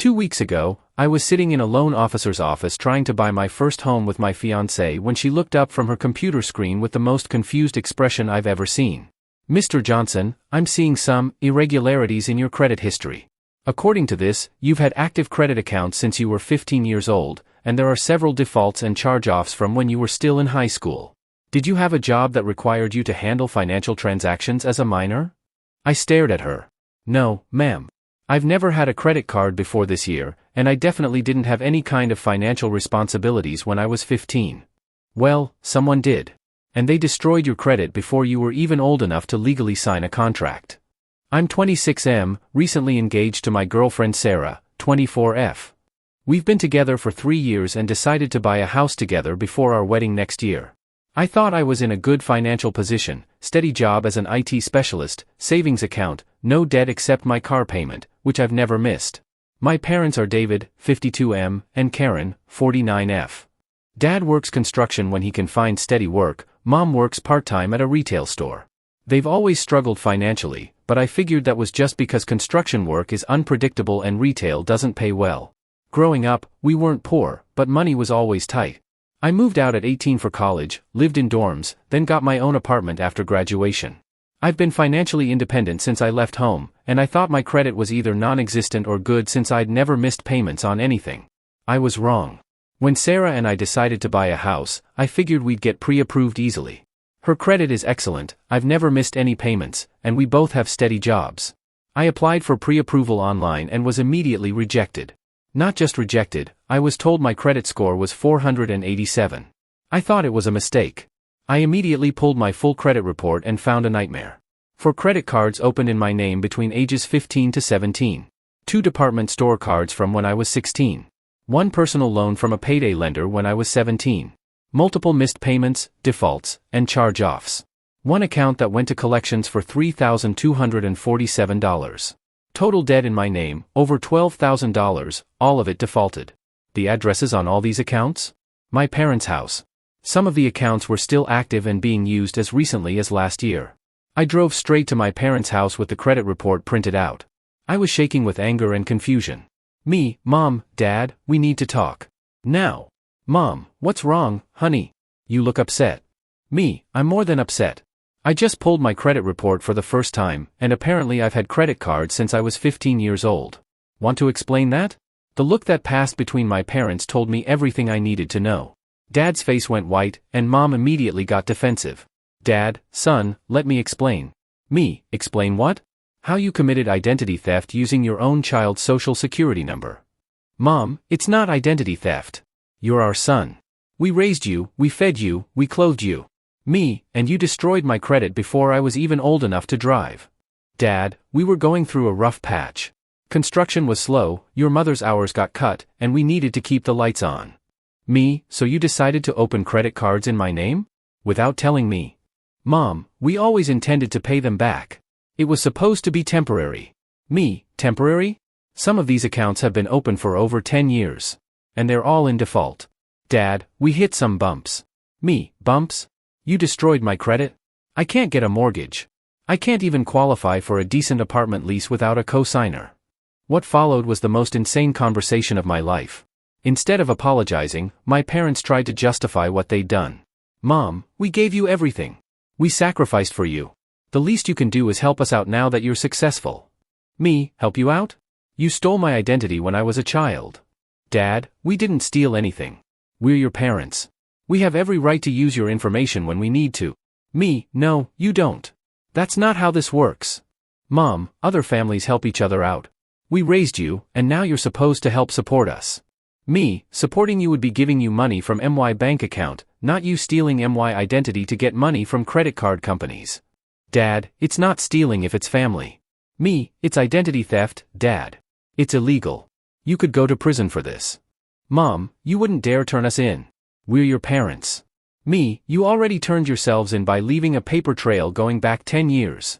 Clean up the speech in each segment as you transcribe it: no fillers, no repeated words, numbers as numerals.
2 weeks ago, I was sitting in a loan officer's office trying to buy my first home with my fiancé when she looked up from her computer screen with the most confused expression I've ever seen. "Mr. Johnson, I'm seeing some irregularities in your credit history. According to this, you've had active credit accounts since you were 15 years old, and there are several defaults and charge-offs from when you were still in high school. Did you have a job that required you to handle financial transactions as a minor?" I stared at her. "No, ma'am. I've never had a credit card before this year, and I definitely didn't have any kind of financial responsibilities when I was 15. "Well, someone did. And they destroyed your credit before you were even old enough to legally sign a contract. I'm 26M, recently engaged to my girlfriend Sarah, 24F. We've been together for 3 years and decided to buy a house together before our wedding next year. I thought I was in a good financial position, steady job as an IT specialist, savings account, no debt except my car payment, which I've never missed. My parents are David, 52M, and Karen, 49F. Dad works construction when he can find steady work, Mom works part-time at a retail store. They've always struggled financially, but I figured that was just because construction work is unpredictable and retail doesn't pay well. Growing up, we weren't poor, but money was always tight. I moved out at 18 for college, lived in dorms, then got my own apartment after graduation. I've been financially independent since I left home, and I thought my credit was either non-existent or good since I'd never missed payments on anything. I was wrong. When Sarah and I decided to buy a house, I figured we'd get pre-approved easily. Her credit is excellent, I've never missed any payments, and we both have steady jobs. I applied for pre-approval online and was immediately rejected. Not just rejected, I was told my credit score was 487. I thought it was a mistake. I immediately pulled my full credit report and found a nightmare. 4 credit cards opened in my name between ages 15 to 17. 2 department store cards from when I was 16. 1 personal loan from a payday lender when I was 17. Multiple missed payments, defaults, and charge-offs. 1 account that went to collections for $3,247. Total debt in my name, over $12,000, all of it defaulted. The addresses on all these accounts? My parents' house. Some of the accounts were still active and being used as recently as last year. I drove straight to my parents' house with the credit report printed out. I was shaking with anger and confusion. "Me, Mom, Dad, we need to talk. Now." "Mom, what's wrong, honey? You look upset." "Me, I'm more than upset. I just pulled my credit report for the first time, and apparently I've had credit cards since I was 15 years old. Want to explain that?" The look that passed between my parents told me everything I needed to know. Dad's face went white, and Mom immediately got defensive. "Dad, son, let me explain." "Me, explain what?" "How you committed identity theft using your own child's social security number." "Mom, it's not identity theft. You're our son. We raised you, we fed you, we clothed you. Me, and you destroyed my credit before I was even old enough to drive." "Dad, we were going through a rough patch. Construction was slow, your mother's hours got cut, and we needed to keep the lights on." "Me, so you decided to open credit cards in my name? Without telling me?" "Mom, we always intended to pay them back. It was supposed to be temporary." "Me, temporary? Some of these accounts have been open for over 10 years. And they're all in default." "Dad, we hit some bumps." "Me, bumps? You destroyed my credit? I can't get a mortgage. I can't even qualify for a decent apartment lease without a co-signer." What followed was the most insane conversation of my life. Instead of apologizing, my parents tried to justify what they'd done. "Mom, we gave you everything. We sacrificed for you. The least you can do is help us out now that you're successful." "Me, help you out? You stole my identity when I was a child." "Dad, we didn't steal anything. We're your parents. We have every right to use your information when we need to." "Me, no, you don't. That's not how this works." "Mom, other families help each other out. We raised you, and now you're supposed to help support us." "Me, supporting you would be giving you money from MY bank account, not you stealing MY identity to get money from credit card companies." "Dad, it's not stealing if it's family." "Me, it's identity theft, Dad. It's illegal. You could go to prison for this." "Mom, you wouldn't dare turn us in. We're your parents." "Me, you already turned yourselves in by leaving a paper trail going back 10 years.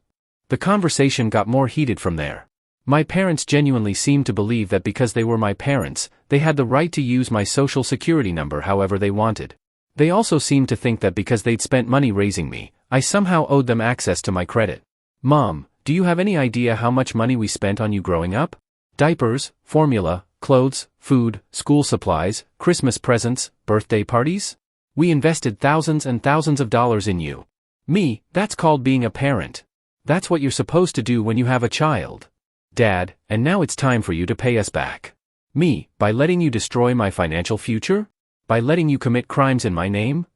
The conversation got more heated from there. My parents genuinely seemed to believe that because they were my parents, they had the right to use my social security number however they wanted. They also seemed to think that because they'd spent money raising me, I somehow owed them access to my credit. "Mom, do you have any idea how much money we spent on you growing up? Diapers, formula, Clothes, food, school supplies, Christmas presents, birthday parties? We invested thousands and thousands of dollars in you. Me, that's called being a parent. That's what you're supposed to do when you have a child. Dad, and now it's time for you to pay us back. Me, by letting you destroy my financial future? By letting you commit crimes in my name?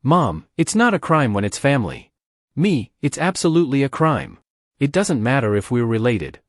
Mom, it's not a crime when it's family. Me, it's absolutely a crime. It doesn't matter if we're related.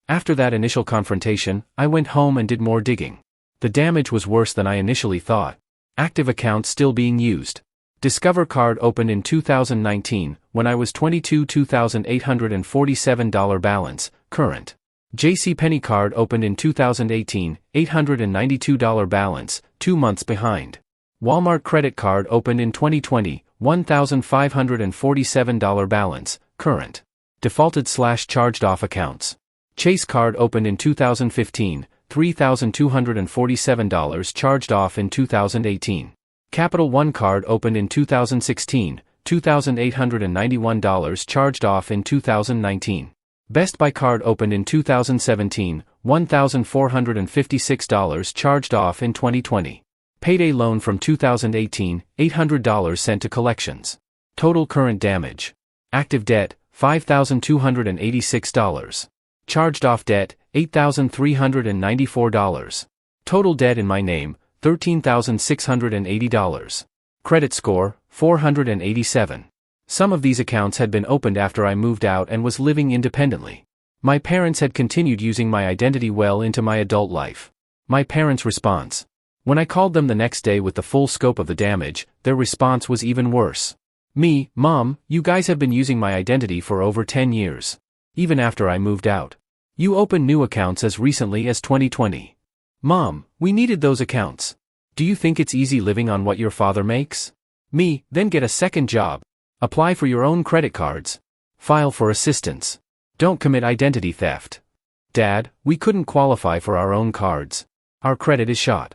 After that initial confrontation, I went home and did more digging. The damage was worse than I initially thought. Active accounts still being used. Discover card opened in 2019, when I was 22, $2,847 balance, current. JCPenney card opened in 2018, $892 balance, 2 months behind. Walmart credit card opened in 2020, $1,547 balance, current. Defaulted/charged off accounts. Chase card opened in 2015, $3,247 charged off in 2018. Capital One card opened in 2016, $2,891 charged off in 2019. Best Buy card opened in 2017, $1,456 charged off in 2020. Payday loan from 2018, $800 sent to collections. Total current damage. Active debt, $5,286. Charged off debt, $8,394. Total debt in my name, $13,680. Credit score, 487. Some of these accounts had been opened after I moved out and was living independently. My parents had continued using my identity well into my adult life. My parents' response. When I called them the next day with the full scope of the damage, their response was even worse. Me, Mom, you guys have been using my identity for over 10 years. Even after I moved out. You opened new accounts as recently as 2020. Mom, we needed those accounts. Do you think it's easy living on what your father makes? Me, then get a second job. Apply for your own credit cards. File for assistance. Don't commit identity theft. Dad, we couldn't qualify for our own cards. Our credit is shot.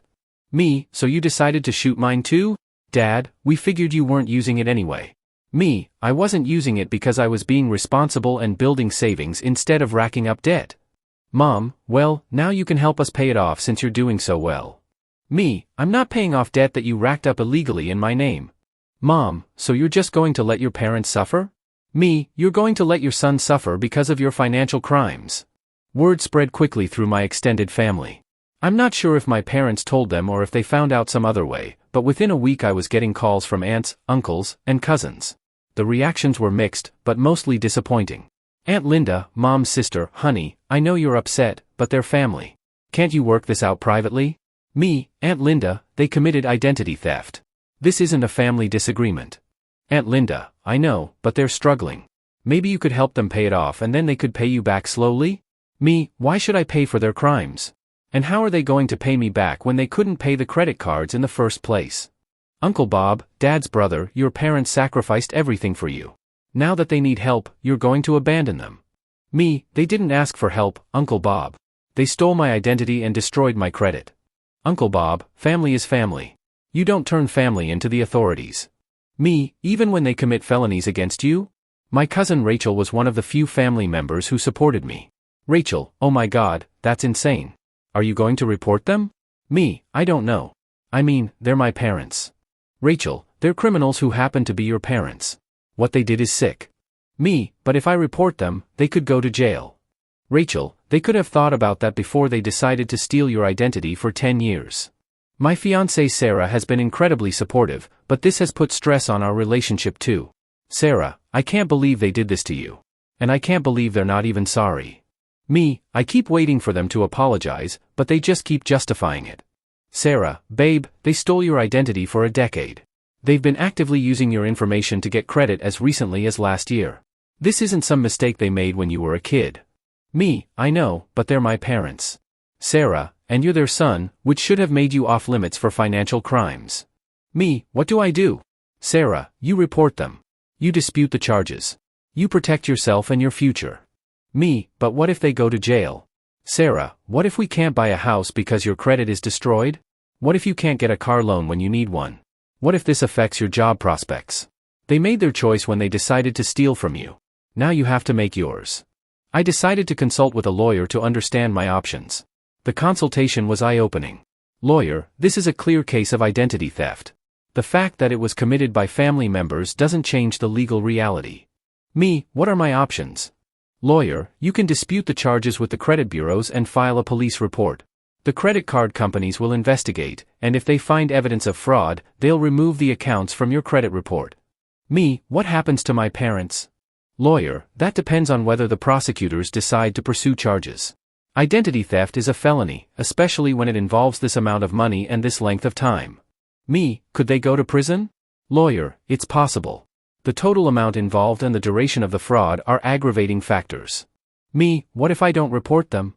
Me, so you decided to shoot mine too? Dad, we figured you weren't using it anyway. Me, I wasn't using it because I was being responsible and building savings instead of racking up debt. Mom, well, now you can help us pay it off since you're doing so well. Me, I'm not paying off debt that you racked up illegally in my name. Mom, so you're just going to let your parents suffer? Me, you're going to let your son suffer because of your financial crimes. Word spread quickly through my extended family. I'm not sure if my parents told them or if they found out some other way, but within a week I was getting calls from aunts, uncles, and cousins. The reactions were mixed, but mostly disappointing. Aunt Linda, Mom's sister, honey, I know you're upset, but they're family. Can't you work this out privately? Me, Aunt Linda, they committed identity theft. This isn't a family disagreement. Aunt Linda, I know, but they're struggling. Maybe you could help them pay it off and then they could pay you back slowly? Me, why should I pay for their crimes? And how are they going to pay me back when they couldn't pay the credit cards in the first place? Uncle Bob, Dad's brother, your parents sacrificed everything for you. Now that they need help, you're going to abandon them. Me, they didn't ask for help, Uncle Bob. They stole my identity and destroyed my credit. Uncle Bob, family is family. You don't turn family into the authorities. Me, even when they commit felonies against you? My cousin Rachel was one of the few family members who supported me. Rachel, oh my God, that's insane. Are you going to report them? Me, I don't know. I mean, they're my parents. Rachel, they're criminals who happen to be your parents. What they did is sick. Me, but if I report them, they could go to jail. Rachel, they could have thought about that before they decided to steal your identity for 10 years. My fiancé Sarah has been incredibly supportive, but this has put stress on our relationship too. Sarah, I can't believe they did this to you. And I can't believe they're not even sorry. Me, I keep waiting for them to apologize, but they just keep justifying it. Sarah, babe, they stole your identity for a decade. They've been actively using your information to get credit as recently as last year. This isn't some mistake they made when you were a kid. Me, I know, but they're my parents. Sarah, and you're their son, which should have made you off limits for financial crimes. Me, what do I do? Sarah, you report them. You dispute the charges. You protect yourself and your future. Me, but what if they go to jail? Sarah, what if we can't buy a house because your credit is destroyed? What if you can't get a car loan when you need one? What if this affects your job prospects? They made their choice when they decided to steal from you. Now you have to make yours. I decided to consult with a lawyer to understand my options. The consultation was eye-opening. Lawyer, this is a clear case of identity theft. The fact that it was committed by family members doesn't change the legal reality. Me, what are my options? Lawyer, you can dispute the charges with the credit bureaus and file a police report. The credit card companies will investigate, and if they find evidence of fraud, they'll remove the accounts from your credit report. Me, what happens to my parents? Lawyer, that depends on whether the prosecutors decide to pursue charges. Identity theft is a felony, especially when it involves this amount of money and this length of time. Me, could they go to prison? Lawyer, it's possible. The total amount involved and the duration of the fraud are aggravating factors. Me, what if I don't report them?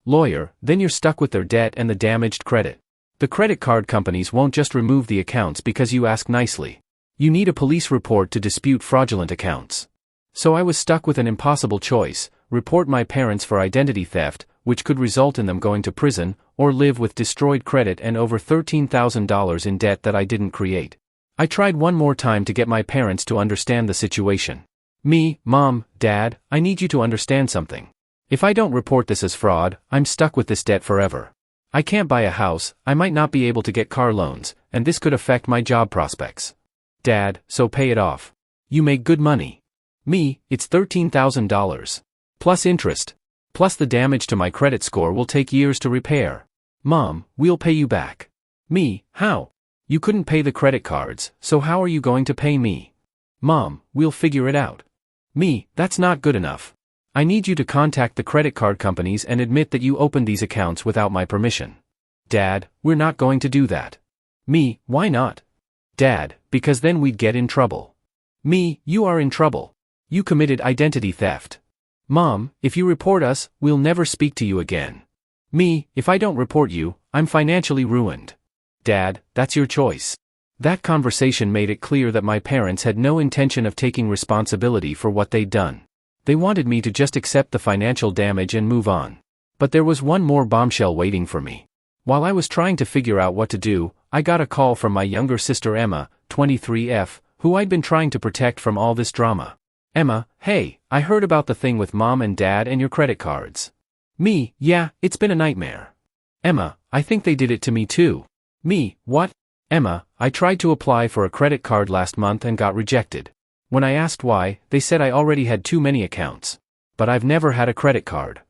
Lawyer, then you're stuck with their debt and the damaged credit. The credit card companies won't just remove the accounts because you ask nicely. You need a police report to dispute fraudulent accounts. So I was stuck with an impossible choice: report my parents for identity theft, which could result in them going to prison, or live with destroyed credit and over $13,000 in debt that I didn't create. I tried one more time to get my parents to understand the situation. Me, Mom, Dad, I need you to understand something. If I don't report this as fraud, I'm stuck with this debt forever. I can't buy a house, I might not be able to get car loans, and this could affect my job prospects. Dad, so pay it off. You make good money. Me, it's $13,000. Plus interest. Plus the damage to my credit score will take years to repair. Mom, we'll pay you back. Me, how? You couldn't pay the credit cards, so how are you going to pay me? Mom, we'll figure it out. Me, that's not good enough. I need you to contact the credit card companies and admit that you opened these accounts without my permission. Dad, we're not going to do that. Me, why not? Dad, because then we'd get in trouble. Me, you are in trouble. You committed identity theft. Mom, if you report us, we'll never speak to you again. Me, if I don't report you, I'm financially ruined. Dad, that's your choice. That conversation made it clear that my parents had no intention of taking responsibility for what they'd done. They wanted me to just accept the financial damage and move on. But there was one more bombshell waiting for me. While I was trying to figure out what to do, I got a call from my younger sister Emma, 23F, who I'd been trying to protect from all this drama. Emma, hey, I heard about the thing with Mom and Dad and your credit cards. Me, yeah, it's been a nightmare. Emma, I think they did it to me too. Me, what? Emma, I tried to apply for a credit card last month and got rejected. When I asked why, they said I already had too many accounts. But I've never had a credit card.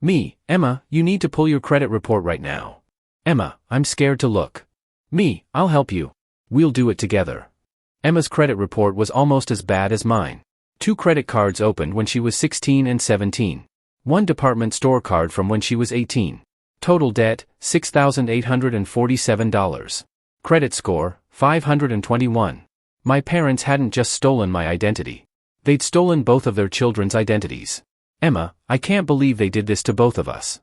Me, Emma, you need to pull your credit report right now. Emma, I'm scared to look. Me, I'll help you. We'll do it together. Emma's credit report was almost as bad as mine. 2 credit cards opened when she was 16 and 17. 1 department store card from when she was 18. Total debt, $6,847. Credit score, 521. My parents hadn't just stolen my identity. They'd stolen both of their children's identities. Emma, I can't believe they did this to both of us.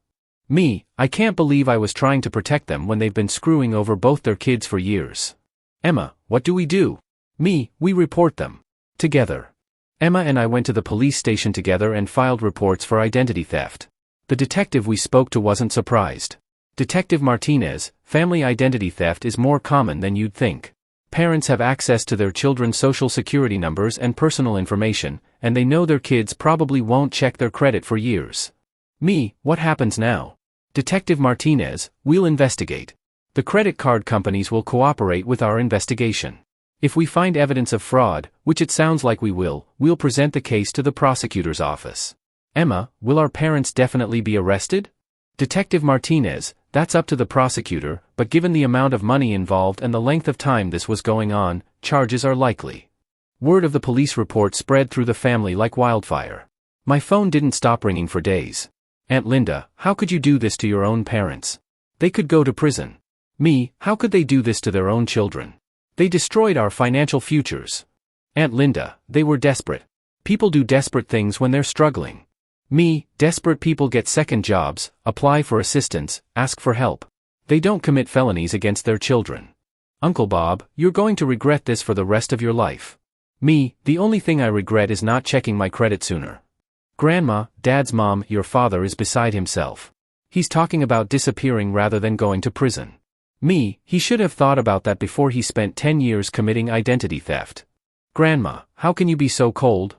Me, I can't believe I was trying to protect them when they've been screwing over both their kids for years. Emma, what do we do? Me, we report them. Together. Emma and I went to the police station together and filed reports for identity theft. The detective we spoke to wasn't surprised. Detective Martinez, family identity theft is more common than you'd think. Parents have access to their children's social security numbers and personal information, and they know their kids probably won't check their credit for years. Me, what happens now? Detective Martinez, we'll investigate. The credit card companies will cooperate with our investigation. If we find evidence of fraud, which it sounds like we will, we'll present the case to the prosecutor's office. Emma, will our parents definitely be arrested? Detective Martinez, that's up to the prosecutor, but given the amount of money involved and the length of time this was going on, charges are likely. Word of the police report spread through the family like wildfire. My phone didn't stop ringing for days. Aunt Linda, how could you do this to your own parents? They could go to prison. Me, how could they do this to their own children? They destroyed our financial futures. Aunt Linda, they were desperate. People do desperate things when they're struggling. Me, desperate people get second jobs, apply for assistance, ask for help. They don't commit felonies against their children. Uncle Bob, you're going to regret this for the rest of your life. Me, the only thing I regret is not checking my credit sooner. Grandma, Dad's mom, your father is beside himself. He's talking about disappearing rather than going to prison. Me, he should have thought about that before he spent 10 years committing identity theft. Grandma, how can you be so cold?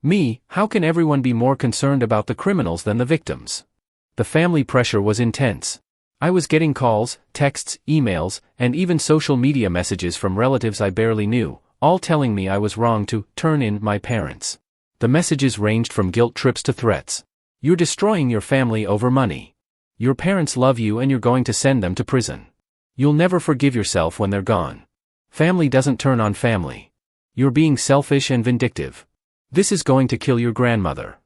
Me, how can everyone be more concerned about the criminals than the victims? The family pressure was intense. I was getting calls, texts, emails, and even social media messages from relatives I barely knew, all telling me I was wrong to turn in my parents. The messages ranged from guilt trips to threats. You're destroying your family over money. Your parents love you and you're going to send them to prison. You'll never forgive yourself when they're gone. Family doesn't turn on family. You're being selfish and vindictive. This is going to kill your grandmother.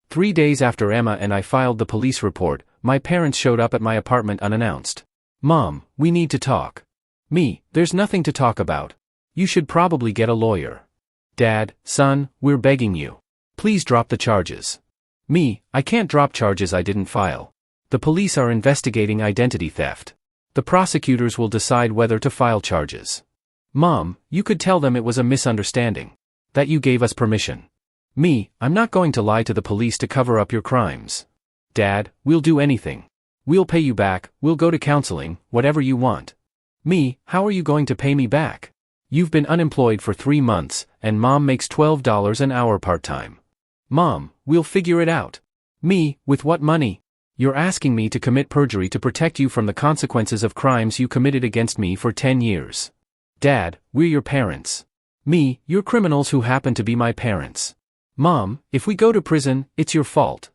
3 days after Emma and I filed the police report, my parents showed up at my apartment unannounced. Mom, we need to talk. Me, there's nothing to talk about. You should probably get a lawyer. Dad, son, we're begging you. Please drop the charges. Me, I can't drop charges I didn't file. The police are investigating identity theft. The prosecutors will decide whether to file charges. Mom, you could tell them it was a misunderstanding. That you gave us permission. Me, I'm not going to lie to the police to cover up your crimes. Dad, we'll do anything. We'll pay you back, we'll go to counseling, whatever you want. Me, how are you going to pay me back? You've been unemployed for 3 months, and Mom makes $12 an hour part-time. Mom, we'll figure it out. Me, with what money? You're asking me to commit perjury to protect you from the consequences of crimes you committed against me for 10 years. Dad, we're your parents. Me, you're criminals who happen to be my parents. Mom, if we go to prison, it's your fault.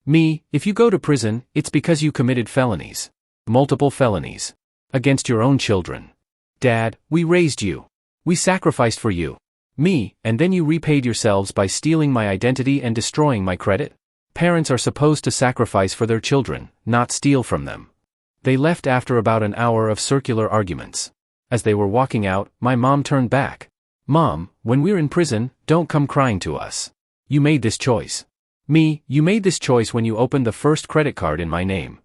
Me, if you go to prison, it's because you committed felonies. Multiple felonies. Against your own children. Dad, we raised you. We sacrificed for you. Me, and then you repaid yourselves by stealing my identity and destroying my credit? Parents are supposed to sacrifice for their children, not steal from them. They left after about an hour of circular arguments. As they were walking out, my mom turned back. Mom, when we're in prison, don't come crying to us. You made this choice. Me, you made this choice when you opened the first credit card in my name.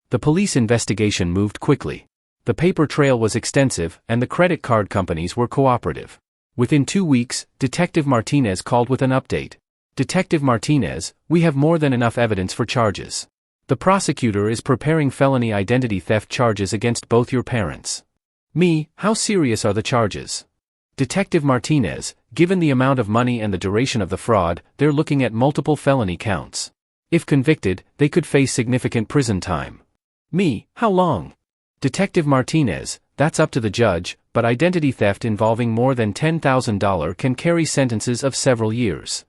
The police investigation moved quickly. The paper trail was extensive, and the credit card companies were cooperative. Within 2 weeks, Detective Martinez called with an update. Detective Martinez, we have more than enough evidence for charges. The prosecutor is preparing felony identity theft charges against both your parents. Me, how serious are the charges? Detective Martinez, given the amount of money and the duration of the fraud, they're looking at multiple felony counts. If convicted, they could face significant prison time. Me, how long? Detective Martinez, that's up to the judge, but identity theft involving more than $10,000 can carry sentences of several years.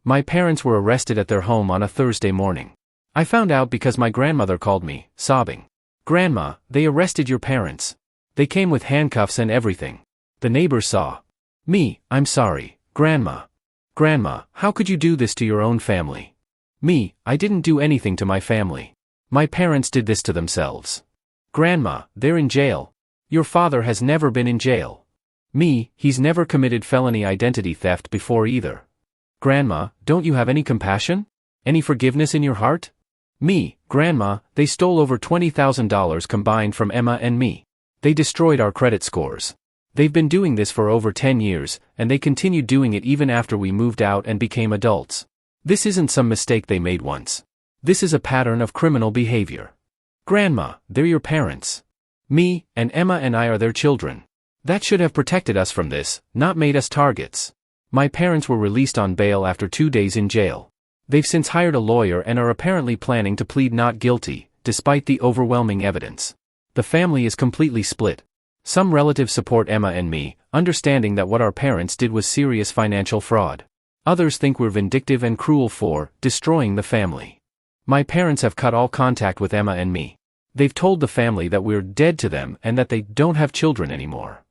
My parents were arrested at their home on a Thursday morning. I found out because my grandmother called me, sobbing. Grandma, they arrested your parents. They came with handcuffs and everything. The neighbors saw. Me, I'm sorry, Grandma. Grandma, how could you do this to your own family? Me, I didn't do anything to my family. My parents did this to themselves. Grandma, they're in jail. Your father has never been in jail. Me, he's never committed felony identity theft before either. Grandma, don't you have any compassion? Any forgiveness in your heart? Me, Grandma, they stole over $20,000 combined from Emma and me. They destroyed our credit scores. They've been doing this for over 10 years, and they continued doing it even after we moved out and became adults. This isn't some mistake they made once. This is a pattern of criminal behavior. Grandma, they're your parents. Me, and Emma and I are their children. That should have protected us from this, not made us targets. My parents were released on bail after 2 days in jail. They've since hired a lawyer and are apparently planning to plead not guilty, despite the overwhelming evidence. The family is completely split. Some relatives support Emma and me, understanding that what our parents did was serious financial fraud. Others think we're vindictive and cruel for destroying the family. My parents have cut all contact with Emma and me. They've told the family that we're dead to them and that they don't have children anymore.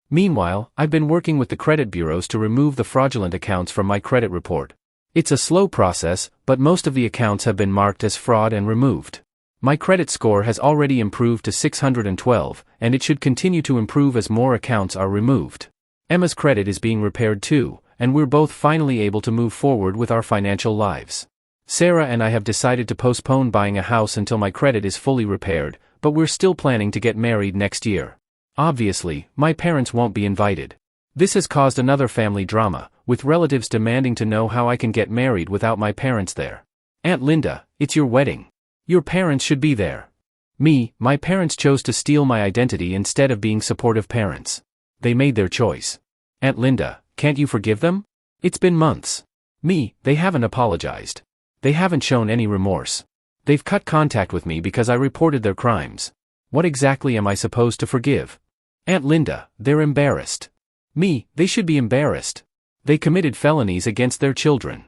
Meanwhile, I've been working with the credit bureaus to remove the fraudulent accounts from my credit report. It's a slow process, but most of the accounts have been marked as fraud and removed. My credit score has already improved to 612, and it should continue to improve as more accounts are removed. Emma's credit is being repaired too, and we're both finally able to move forward with our financial lives. Sarah and I have decided to postpone buying a house until my credit is fully repaired, but we're still planning to get married next year. Obviously, my parents won't be invited. This has caused another family drama, with relatives demanding to know how I can get married without my parents there. Aunt Linda, it's your wedding. Your parents should be there. Me, my parents chose to steal my identity instead of being supportive parents. They made their choice. Aunt Linda, can't you forgive them? It's been months. Me, they haven't apologized. They haven't shown any remorse. They've cut contact with me because I reported their crimes. What exactly am I supposed to forgive? Aunt Linda, they're embarrassed. Me, they should be embarrassed. They committed felonies against their children.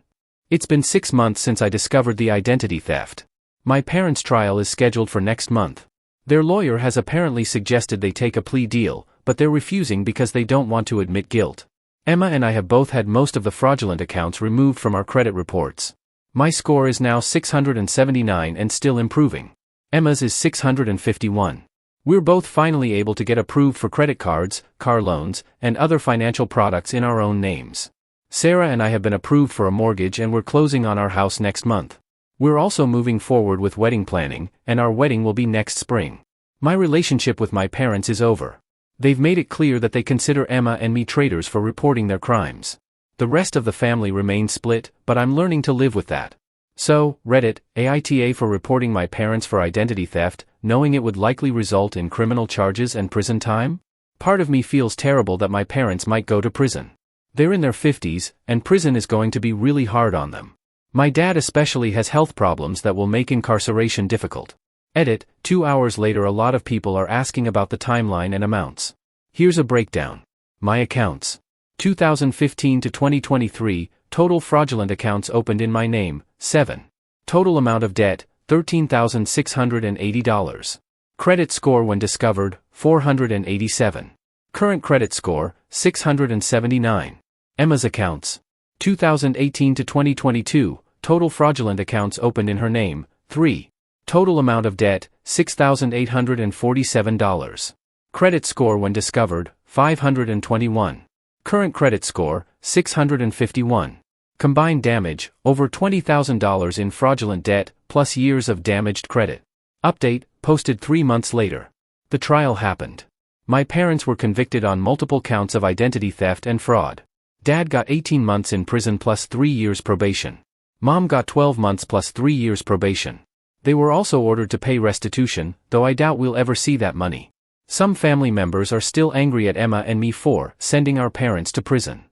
It's been 6 months since I discovered the identity theft. My parents' trial is scheduled for next month. Their lawyer has apparently suggested they take a plea deal, but they're refusing because they don't want to admit guilt. Emma and I have both had most of the fraudulent accounts removed from our credit reports. My score is now 679 and still improving. Emma's is 651. We're both finally able to get approved for credit cards, car loans, and other financial products in our own names. Sarah and I have been approved for a mortgage and we're closing on our house next month. We're also moving forward with wedding planning, and our wedding will be next spring. My relationship with my parents is over. They've made it clear that they consider Emma and me traitors for reporting their crimes. The rest of the family remains split, but I'm learning to live with that. So, Reddit, AITA for reporting my parents for identity theft, knowing it would likely result in criminal charges and prison time? Part of me feels terrible that my parents might go to prison. They're in their 50s, and prison is going to be really hard on them. My dad especially has health problems that will make incarceration difficult. Edit, 2 hours later a lot of people are asking about the timeline and amounts. Here's a breakdown. My accounts. 2015 to 2023, total fraudulent accounts opened in my name, 7. Total amount of debt, $13,680. Credit score when discovered, 487. Current credit score, 679. Emma's accounts. 2018 to 2022, total fraudulent accounts opened in her name, 3. Total amount of debt, $6,847. Credit score when discovered, 521. Current credit score, 651. Combined damage, over $20,000 in fraudulent debt, plus years of damaged credit. Update, posted 3 months later. The trial happened. My parents were convicted on multiple counts of identity theft and fraud. Dad got 18 months in prison plus 3 years probation. Mom got 12 months plus 3 years probation. They were also ordered to pay restitution, though I doubt we'll ever see that money. Some family members are still angry at Emma and me for sending our parents to prison.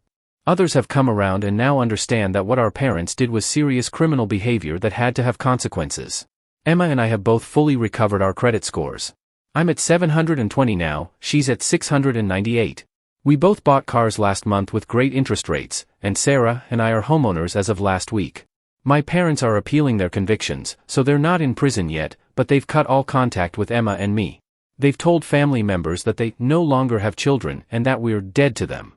Others have come around and now understand that what our parents did was serious criminal behavior that had to have consequences. Emma and I have both fully recovered our credit scores. I'm at 720 now, she's at 698. We both bought cars last month with great interest rates, and Sarah and I are homeowners as of last week. My parents are appealing their convictions, so they're not in prison yet, but they've cut all contact with Emma and me. They've told family members that they no longer have children and that we're dead to them.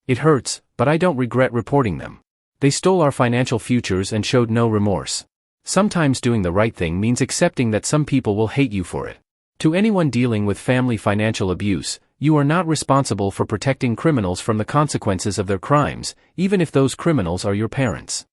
It hurts, but I don't regret reporting them. They stole our financial futures and showed no remorse. Sometimes doing the right thing means accepting that some people will hate you for it. To anyone dealing with family financial abuse, you are not responsible for protecting criminals from the consequences of their crimes, even if those criminals are your parents.